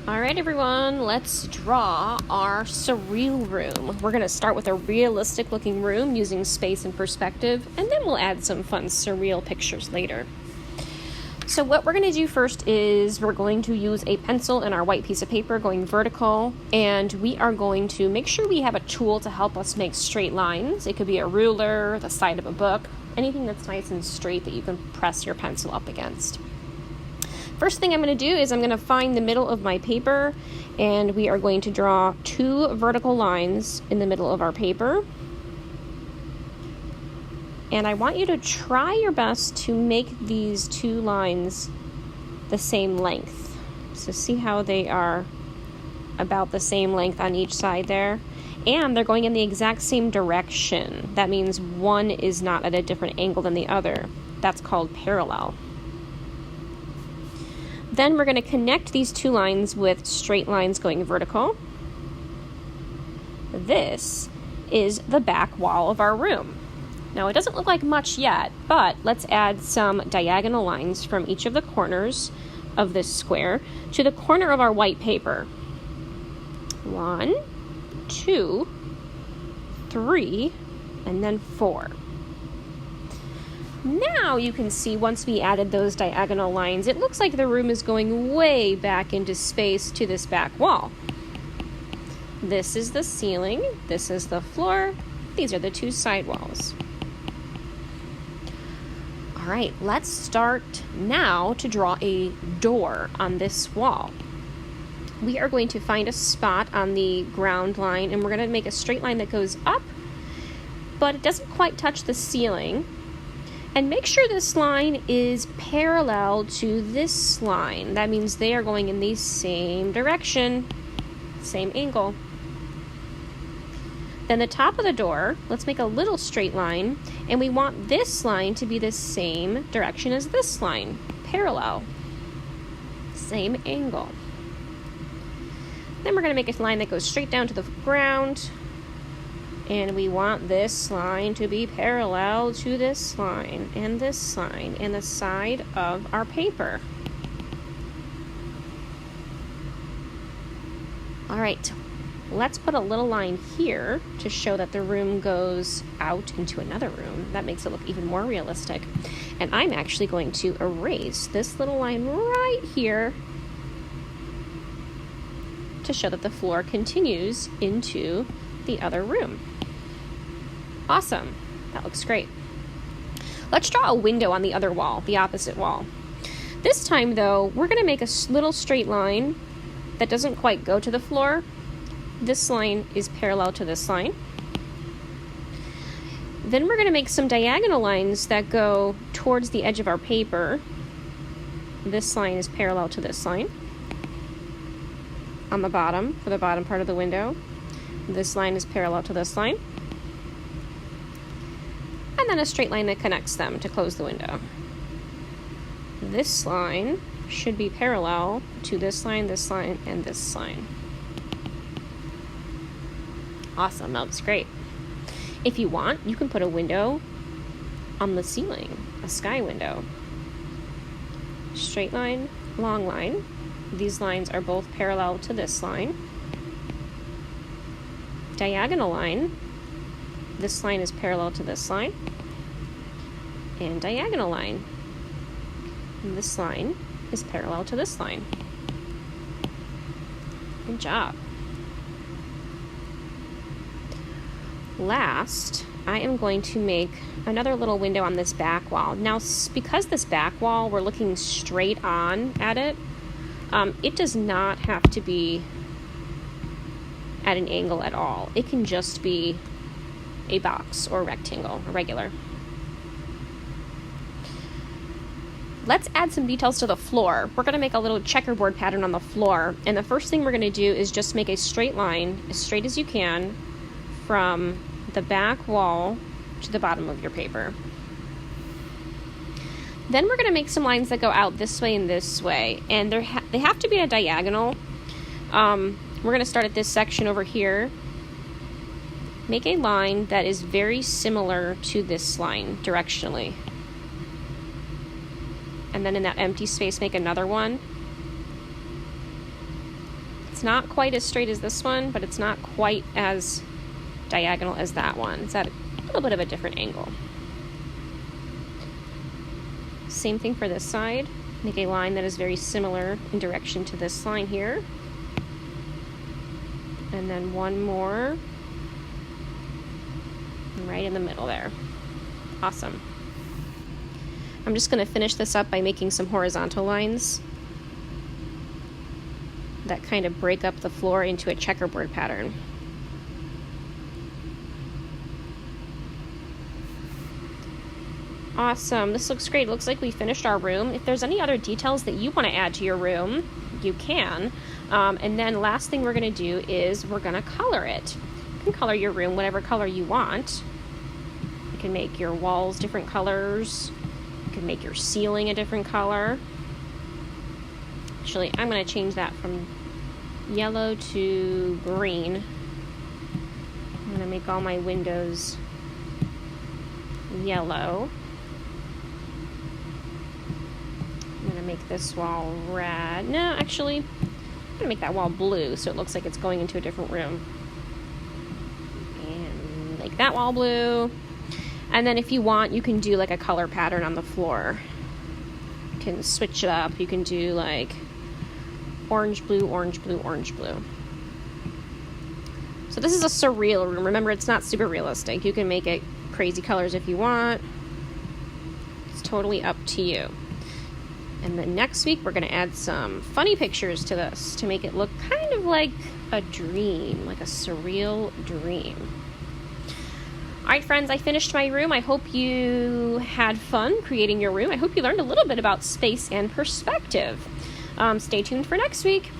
All right, everyone, let's draw our surreal room. We're going to start with a realistic looking room using space and perspective, and then we'll add some fun surreal pictures later. So what we're going to do first is we're going to use a pencil and our white piece of paper going vertical, and we are going to make sure we have a tool to help us make straight lines. It could be a ruler, the side of a book, anything that's nice and straight that you can press your pencil up against. First thing I'm going to do is I'm going to find the middle of my paper, and we are going to draw 2 vertical lines in the middle of our paper. And I want you to try your best to make these 2 lines the same length. So see how they are about the same length on each side there? And they're going in the exact same direction. That means one is not at a different angle than the other. That's called parallel. Then we're going to connect these 2 lines with straight lines going vertical. This is the back wall of our room. Now it doesn't look like much yet, but let's add some diagonal lines from each of the corners of this square to the corner of our white paper. 1, 2, 3, and then 4. Now you can see once we added those diagonal lines, it looks like the room is going way back into space to this back wall. This is the ceiling, this is the floor, these are the 2 side walls. All right, let's start now to draw a door on this wall. We are going to find a spot on the ground line, and we're going to make a straight line that goes up, but it doesn't quite touch the ceiling. And make sure this line is parallel to this line. That means they are going in the same direction, same angle. Then the top of the door, let's make a little straight line, and we want this line to be the same direction as this line, parallel, same angle. Then we're going to make a line that goes straight down to the ground, and we want this line to be parallel to this line and the side of our paper. All right, let's put a little line here to show that the room goes out into another room. That makes it look even more realistic. And I'm actually going to erase this little line right here to show that the floor continues into the other room. Awesome, that looks great. Let's draw a window on the other wall, the opposite wall. This time though, we're gonna make a little straight line that doesn't quite go to the floor. This line is parallel to this line. Then we're gonna make some diagonal lines that go towards the edge of our paper. This line is parallel to this line. On the bottom, for the bottom part of the window, this line is parallel to this line. And then a straight line that connects them to close the window. This line should be parallel to this line, and this line. Awesome, that looks great. If you want, you can put a window on the ceiling, a sky window. Straight line, long line. These lines are both parallel to this line. Diagonal line. This line is parallel to this line. And diagonal line. And this line is parallel to this line. Good job. Last, I am going to make another little window on this back wall. Now, because this back wall, we're looking straight on at it, it does not have to be at an angle at all. It can just be a box or rectangle, a regular. Let's add some details to the floor. We're going to make a little checkerboard pattern on the floor, and the first thing we're going to do is just make a straight line, as straight as you can, from the back wall to the bottom of your paper. Then we're going to make some lines that go out this way and this way, and they have to be a diagonal. We're going to start at this section over here. Make a line that is very similar to this line directionally. And then in that empty space, make another one. It's not quite as straight as this one, but it's not quite as diagonal as that one. It's at a little bit of a different angle. Same thing for this side. Make a line that is very similar in direction to this line here. And then one more right in the middle there. Awesome. I'm just going to finish this up by making some horizontal lines that kind of break up the floor into a checkerboard pattern. Awesome, this looks great. It looks like we finished our room. If there's any other details that you want to add to your room, you can. And then last thing we're going to do is we're going to color it. You can color your room whatever color you want. You can make your walls different colors. You can make your ceiling a different color. Actually, I'm going to change that from yellow to green. I'm going to make all my windows yellow. I'm going to make this wall red. No, actually, I'm going to make that wall blue so it looks like it's going into a different room. And make that wall blue. And then if you want, you can do like a color pattern on the floor. You can switch it up. You can do like orange, blue, orange, blue, orange, blue. So this is a surreal room. Remember, it's not super realistic. You can make it crazy colors if you want. It's totally up to you. And then next week, we're going to add some funny pictures to this to make it look kind of like a dream, like a surreal dream. All right, friends, I finished my room. I hope you had fun creating your room. I hope you learned a little bit about space and perspective. Stay tuned for next week.